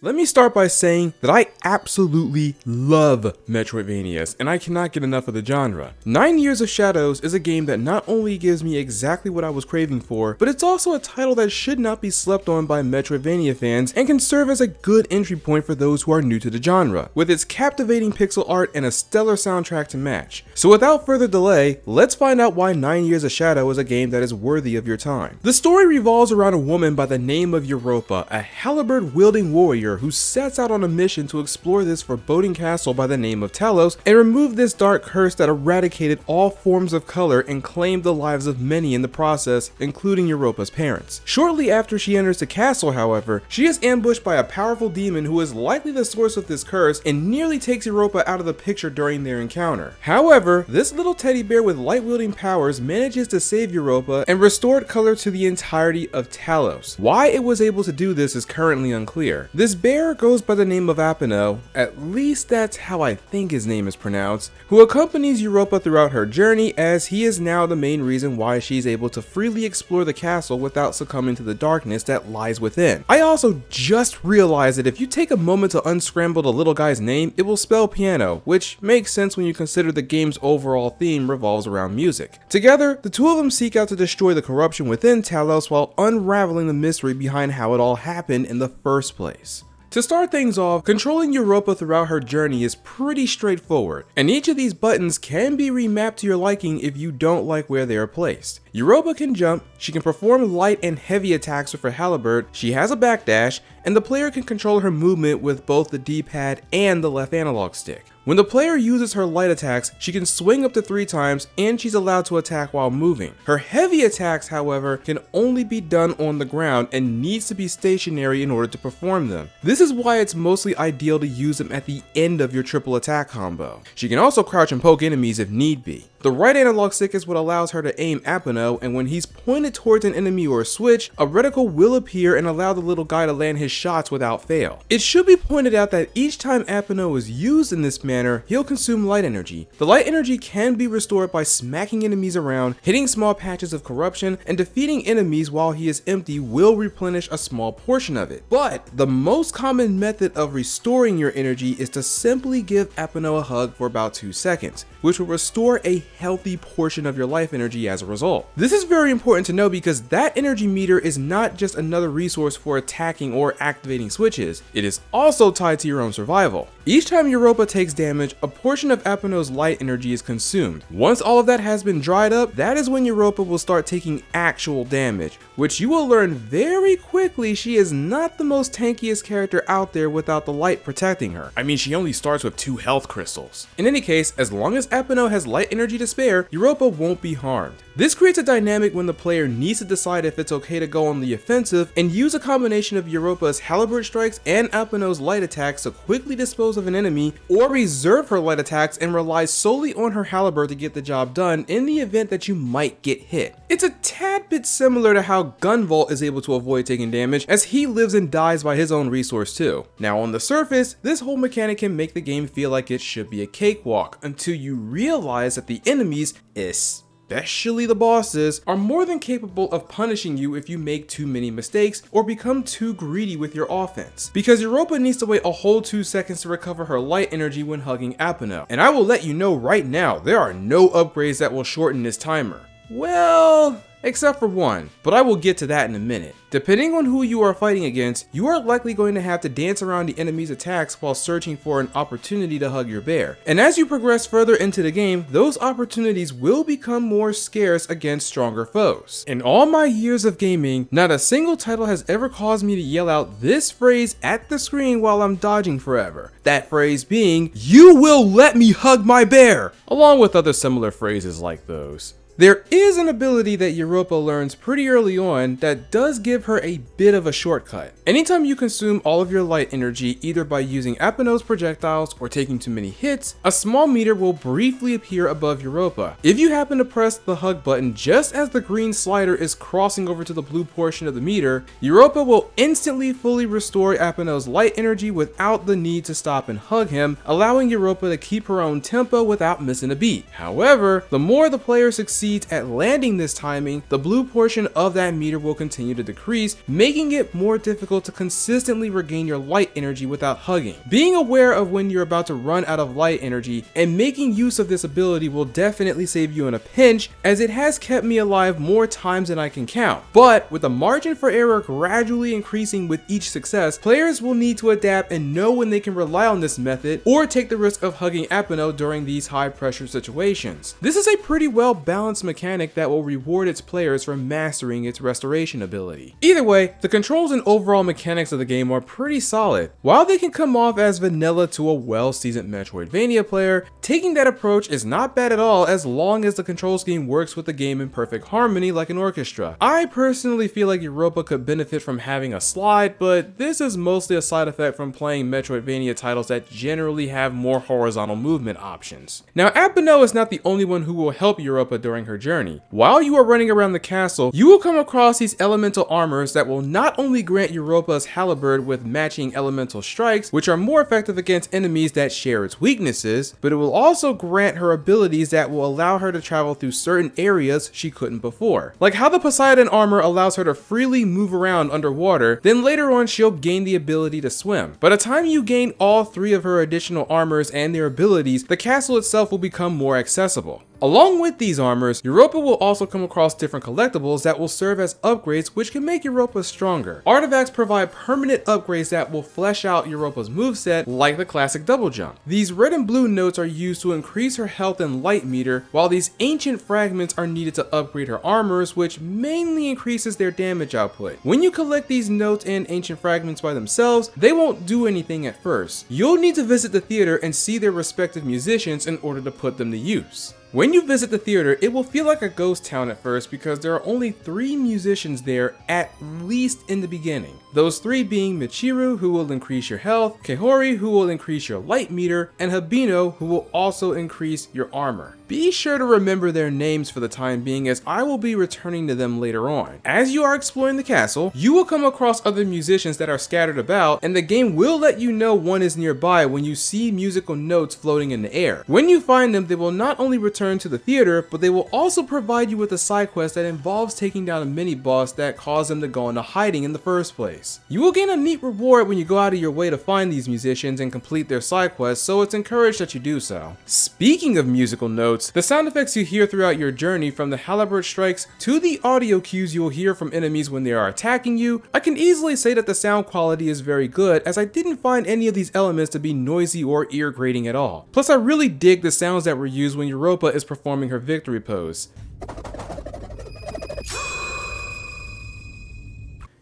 Let me start by saying that I absolutely love Metroidvanias, and I cannot get enough of the genre. 9 Years of Shadows is a game that not only gives me exactly what I was craving for, but it's also a title that should not be slept on by Metroidvania fans and can serve as a good entry point for those who are new to the genre, with its captivating pixel art and a stellar soundtrack to match. So without further delay, let's find out why 9 Years of Shadow is a game that is worthy of your time. The story revolves around a woman by the name of Europa, a halberd-wielding warrior who sets out on a mission to explore this foreboding castle by the name of Talos and remove this dark curse that eradicated all forms of color and claimed the lives of many in the process, including Europa's parents. Shortly after she enters the castle, however, she is ambushed by a powerful demon who is likely the source of this curse and nearly takes Europa out of the picture during their encounter. However, this little teddy bear with light-wielding powers manages to save Europa and restored color to the entirety of Talos. Why it was able to do this is currently unclear. This bear goes by the name of Apino, at least that's how I think his name is pronounced, who accompanies Europa throughout her journey, as he is now the main reason why she's able to freely explore the castle without succumbing to the darkness that lies within. I also just realized that if you take a moment to unscramble the little guy's name, it will spell piano, which makes sense when you consider the game's overall theme revolves around music. Together, the two of them seek out to destroy the corruption within Talos while unraveling the mystery behind how it all happened in the first place. To start things off, controlling Europa throughout her journey is pretty straightforward, and each of these buttons can be remapped to your liking if you don't like where they are placed. Europa can jump, she can perform light and heavy attacks with her halberd, she has a backdash, and the player can control her movement with both the D-pad and the left analog stick. When the player uses her light attacks, she can swing up to 3 times and she's allowed to attack while moving. Her heavy attacks, however, can only be done on the ground and needs to be stationary in order to perform them. This is why it's mostly ideal to use them at the end of your triple attack combo. She can also crouch and poke enemies if need be. The right analog stick is what allows her to aim Apino, and when he's pointed towards an enemy or a switch, a reticle will appear and allow the little guy to land his shots without fail. It should be pointed out that each time Apino is used in this manner, he'll consume light energy. The light energy can be restored by smacking enemies around, hitting small patches of corruption, and defeating enemies while he is empty will replenish a small portion of it. But the most common method of restoring your energy is to simply give Apino a hug for about 2 seconds, which will restore a healthy portion of your life energy as a result. This is very important to know because that energy meter is not just another resource for attacking or activating switches, it is also tied to your own survival. Each time Europa takes damage, a portion of Apino's light energy is consumed. Once all of that has been dried up, that is when Europa will start taking actual damage, which you will learn very quickly she is not the most tankiest character out there without the light protecting her. I mean, she only starts with 2 health crystals. In any case, as long as Apino has light energy to spare, Europa won't be harmed. This creates a dynamic when the player needs to decide if it's okay to go on the offensive and use a combination of Europa's halberd strikes and Apino's light attacks to quickly dispose of an enemy, or reserve her light attacks and rely solely on her halberd to get the job done in the event that you might get hit. It's a tad bit similar to how Gunvolt is able to avoid taking damage, as he lives and dies by his own resource too. Now on the surface, this whole mechanic can make the game feel like it should be a cakewalk, until you realize that the enemies, especially the bosses, are more than capable of punishing you if you make too many mistakes or become too greedy with your offense. Because Europa needs to wait a whole 2 seconds to recover her light energy when hugging Apino. And I will let you know right now, there are no upgrades that will shorten this timer. Well, except for one, but I will get to that in a minute. Depending on who you are fighting against, you are likely going to have to dance around the enemy's attacks while searching for an opportunity to hug your bear. And as you progress further into the game, those opportunities will become more scarce against stronger foes. In all my years of gaming, not a single title has ever caused me to yell out this phrase at the screen while I'm dodging forever. That phrase being, "You will let me hug my bear!" along with other similar phrases like those. There is an ability that Europa learns pretty early on that does give her a bit of a shortcut. Anytime you consume all of your light energy, either by using Apino's projectiles or taking too many hits, a small meter will briefly appear above Europa. If you happen to press the hug button just as the green slider is crossing over to the blue portion of the meter, Europa will instantly fully restore Apino's light energy without the need to stop and hug him, allowing Europa to keep her own tempo without missing a beat. However, the more the player succeeds succeeds at landing this timing, the blue portion of that meter will continue to decrease, making it more difficult to consistently regain your light energy without hugging. Being aware of when you're about to run out of light energy and making use of this ability will definitely save you in a pinch, as it has kept me alive more times than I can count. But with the margin for error gradually increasing with each success, players will need to adapt and know when they can rely on this method or take the risk of hugging Epino during these high pressure situations. This is a pretty well balanced mechanic that will reward its players for mastering its restoration ability. Either way, the controls and overall mechanics of the game are pretty solid. While they can come off as vanilla to a well-seasoned Metroidvania player, taking that approach is not bad at all as long as the control scheme works with the game in perfect harmony like an orchestra. I personally feel like Europa could benefit from having a slide, but this is mostly a side effect from playing Metroidvania titles that generally have more horizontal movement options. Now, Epino is not the only one who will help Europa during her journey. While you are running around the castle, you will come across these elemental armors that will not only grant Europa's halberd with matching elemental strikes, which are more effective against enemies that share its weaknesses, but it will also grant her abilities that will allow her to travel through certain areas she couldn't before. Like how the Poseidon armor allows her to freely move around underwater, then later on she'll gain the ability to swim. By the time you gain all three of her additional armors and their abilities, the castle itself will become more accessible. Along with these armors, Europa will also come across different collectibles that will serve as upgrades which can make Europa stronger. Artifacts provide permanent upgrades that will flesh out Europa's moveset like the classic double jump. These red and blue notes are used to increase her health and light meter, while these ancient fragments are needed to upgrade her armors, which mainly increases their damage output. When you collect these notes and ancient fragments by themselves, they won't do anything at first. You'll need to visit the theater and see their respective musicians in order to put them to use. When you visit the theater, it will feel like a ghost town at first because there are only 3 musicians there, at least in the beginning. Those 3 being Michiru, who will increase your health, Kehori, who will increase your light meter, and Habino, who will also increase your armor. Be sure to remember their names for the time being, as I will be returning to them later on. As you are exploring the castle, you will come across other musicians that are scattered about, and the game will let you know one is nearby when you see musical notes floating in the air. When you find them, they will not only return to the theater, but they will also provide you with a side quest that involves taking down a mini boss that caused them to go into hiding in the first place. You will gain a neat reward when you go out of your way to find these musicians and complete their side quests, so it's encouraged that you do so. Speaking of musical notes, the sound effects you hear throughout your journey, from the halberd strikes to the audio cues you'll hear from enemies when they are attacking you, I can easily say that the sound quality is very good, as I didn't find any of these elements to be noisy or ear grating at all. Plus, I really dig the sounds that were used when Europa is performing her victory pose.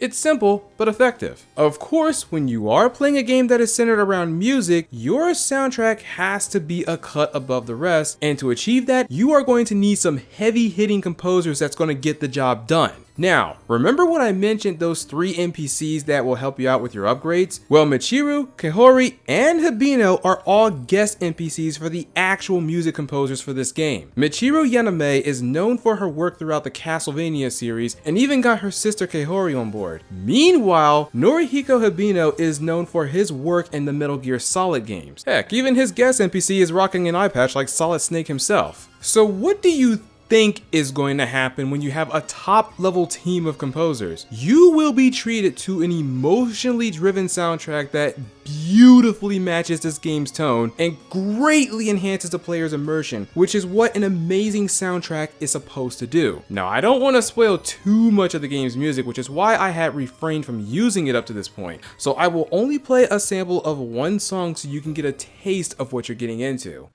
It's simple, but effective. Of course, when you are playing a game that is centered around music, your soundtrack has to be a cut above the rest, and to achieve that, you are going to need some heavy-hitting composers that's going to get the job done. Now, remember when I mentioned those 3 NPCs that will help you out with your upgrades? Well, Michiru, Kehori, and Habino are all guest NPCs for the actual music composers for this game. Michiru Yaname is known for her work throughout the Castlevania series, and even got her sister Kehori on board. Meanwhile, Norihiko Habino is known for his work in the Metal Gear Solid games. Heck, even his guest NPC is rocking an eye patch like Solid Snake himself. So what do you think is going to happen when you have a top level team of composers? You will be treated to an emotionally driven soundtrack that beautifully matches this game's tone and greatly enhances the player's immersion, which is what an amazing soundtrack is supposed to do. Now, I don't want to spoil too much of the game's music, which is why I had refrained from using it up to this point. So I will only play a sample of one song so you can get a taste of what you're getting into.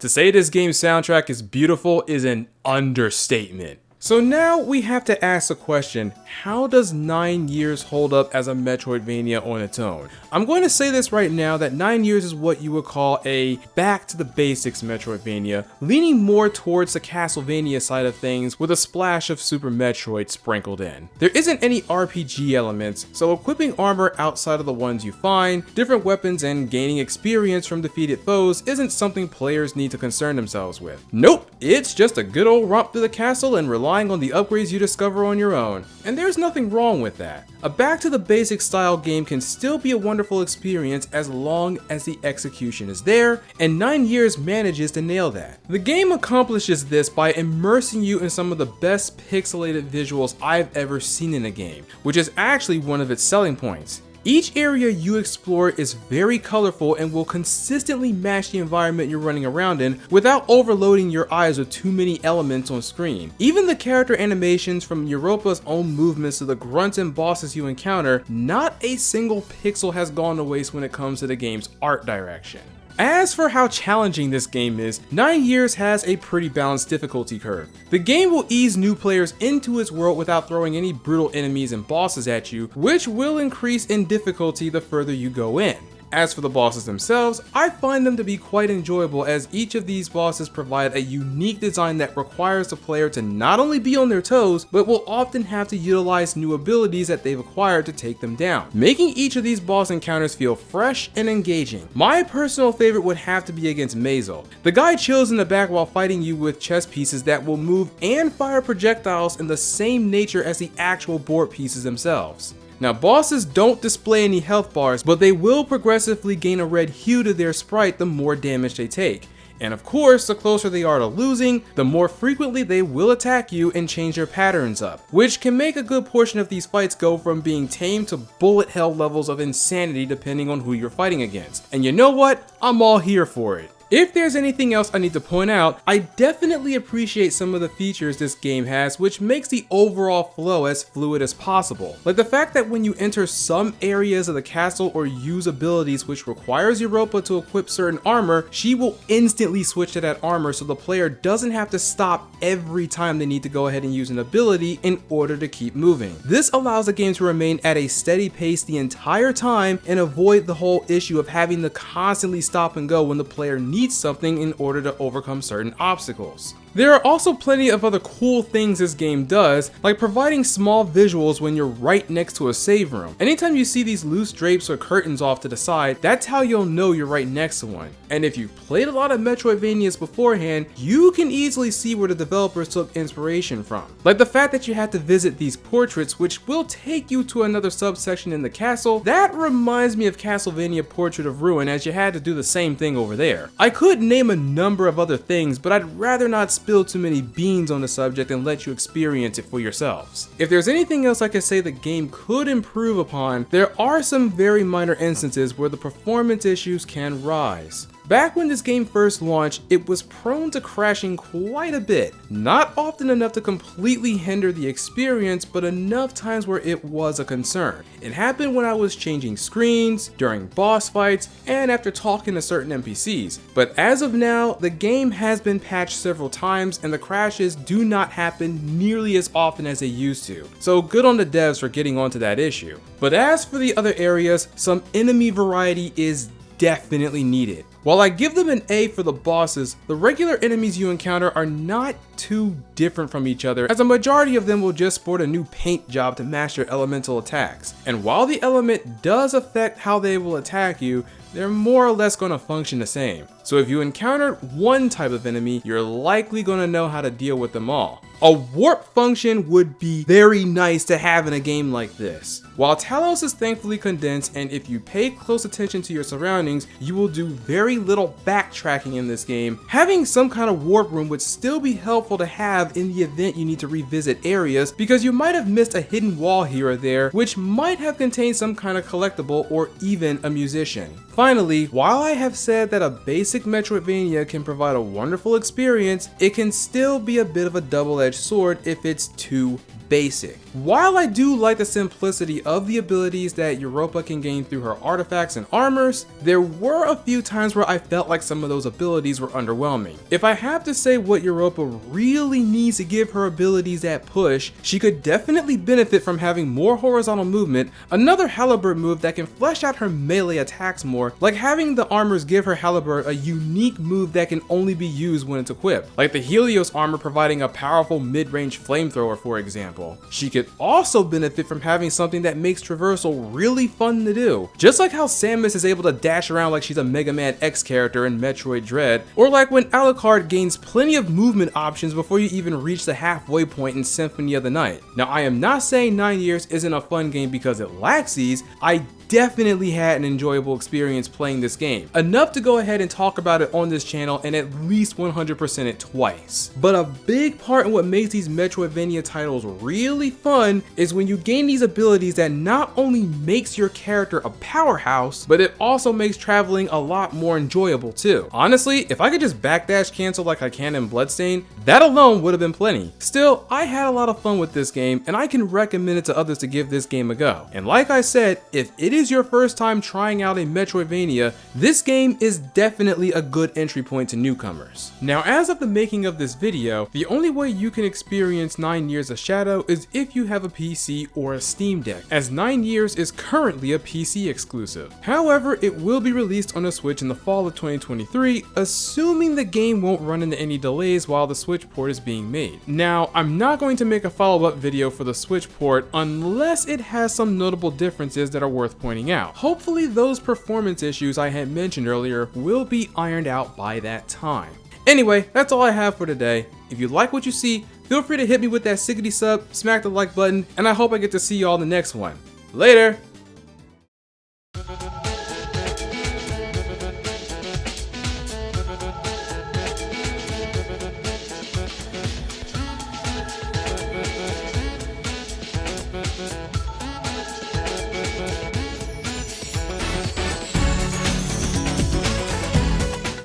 To say this game's soundtrack is beautiful is an understatement. So now we have to ask the question, how does 9 Years hold up as a Metroidvania on its own? I'm going to say this right now that 9 Years is what you would call a back to the basics Metroidvania, leaning more towards the Castlevania side of things with a splash of Super Metroid sprinkled in. There isn't any RPG elements, so equipping armor outside of the ones you find, different weapons, and gaining experience from defeated foes isn't something players need to concern themselves with. Nope, it's just a good old romp through the castle and relying on the upgrades you discover on your own. And there's nothing wrong with that. A back to the basics style game can still be a wonderful experience as long as the execution is there, and 9 Years manages to nail that. The game accomplishes this by immersing you in some of the best pixelated visuals I've ever seen in a game, which is actually one of its selling points. Each area you explore is very colorful and will consistently match the environment you're running around in without overloading your eyes with too many elements on screen. Even the character animations, from Europa's own movements to the grunts and bosses you encounter, not a single pixel has gone to waste when it comes to the game's art direction. As for how challenging this game is, 9 Years has a pretty balanced difficulty curve. The game will ease new players into its world without throwing any brutal enemies and bosses at you, which will increase in difficulty the further you go in. As for the bosses themselves, I find them to be quite enjoyable, as each of these bosses provide a unique design that requires the player to not only be on their toes, but will often have to utilize new abilities that they've acquired to take them down, making each of these boss encounters feel fresh and engaging. My personal favorite would have to be against Mazel. The guy chills in the back while fighting you with chess pieces that will move and fire projectiles in the same nature as the actual board pieces themselves. Now, bosses don't display any health bars, but they will progressively gain a red hue to their sprite the more damage they take. And of course, the closer they are to losing, the more frequently they will attack you and change their patterns up, which can make a good portion of these fights go from being tame to bullet hell levels of insanity depending on who you're fighting against. And you know what? I'm all here for it. If there's anything else I need to point out, I definitely appreciate some of the features this game has, which makes the overall flow as fluid as possible. Like the fact that when you enter some areas of the castle or use abilities which requires Europa to equip certain armor, she will instantly switch to that armor, so the player doesn't have to stop every time they need to go ahead and use an ability in order to keep moving. This allows the game to remain at a steady pace the entire time and avoid the whole issue of having to constantly stop and go when the player needs something in order to overcome certain obstacles. There are also plenty of other cool things this game does, like providing small visuals when you're right next to a save room. Anytime you see these loose drapes or curtains off to the side, that's how you'll know you're right next to one. And if you've played a lot of Metroidvanias beforehand, you can easily see where the developers took inspiration from. Like the fact that you had to visit these portraits, which will take you to another subsection in the castle. That reminds me of Castlevania Portrait of Ruin, as you had to do the same thing over there. I could name a number of other things, but I'd rather not spill too many beans on the subject and let you experience it for yourselves. If there's anything else I could say the game could improve upon, there are some very minor instances where the performance issues can rise. Back when this game first launched, it was prone to crashing quite a bit. Not often enough to completely hinder the experience, but enough times where it was a concern. It happened when I was changing screens, during boss fights, and after talking to certain NPCs. But as of now, the game has been patched several times and the crashes do not happen nearly as often as they used to. So good on the devs for getting onto that issue. But as for the other areas, some enemy variety is definitely needed. While I give them an A for the bosses, the regular enemies you encounter are not too different from each other, as a majority of them will just sport a new paint job to match their elemental attacks. And while the element does affect how they will attack you, they're more or less going to function the same. So if you encountered one type of enemy, you're likely going to know how to deal with them all. A warp function would be very nice to have in a game like this. While Talos is thankfully condensed, and if you pay close attention to your surroundings, you will do very little backtracking in this game, having some kind of warp room would still be helpful to have in the event you need to revisit areas, because you might have missed a hidden wall here or there, which might have contained some kind of collectible or even a musician. Finally, while I have said that a basic Metroidvania can provide a wonderful experience, it can still be a bit of a double-edged double-edged sword if it's too basic. While I do like the simplicity of the abilities that Europa can gain through her artifacts and armors, there were a few times where I felt like some of those abilities were underwhelming. If I have to say what Europa really needs to give her abilities that push, she could definitely benefit from having more horizontal movement, another halberd move that can flesh out her melee attacks more, like having the armors give her halberd a unique move that can only be used when it's equipped, like the Helios armor providing a powerful mid-range flamethrower, for example. She could also benefit from having something that makes traversal really fun to do, just like how Samus is able to dash around like she's a Mega Man X character in Metroid Dread, or like when Alucard gains plenty of movement options before you even reach the halfway point in Symphony of the Night. Now, I am not saying 9 Years isn't a fun game because it lacks these. I definitely had an enjoyable experience playing this game, enough to go ahead and talk about it on this channel and at least 100% it twice. But a big part in what makes these Metroidvania titles really fun is when you gain these abilities that not only makes your character a powerhouse, but it also makes traveling a lot more enjoyable too. Honestly, if I could just backdash cancel like I can in Bloodstained, that alone would have been plenty. Still, I had a lot of fun with this game and I can recommend it to others to give this game a go. And like I said, if it is your first time trying out a Metroidvania, this game is definitely a good entry point to newcomers. Now, as of the making of this video, the only way you can experience 9 Years of Shadow is if you have a PC or a Steam Deck, as 9 Years is currently a PC exclusive. However, it will be released on the Switch in the fall of 2023, assuming the game won't run into any delays while the Switch port is being made. Now, I'm not going to make a follow-up video for the Switch port unless it has some notable differences that are worth pointing out. Hopefully those performance issues I had mentioned earlier will be ironed out by that time. Anyway, that's all I have for today. If you like what you see, feel free to hit me with that sickety sub, smack the like button, and I hope I get to see y'all in the next one. Later!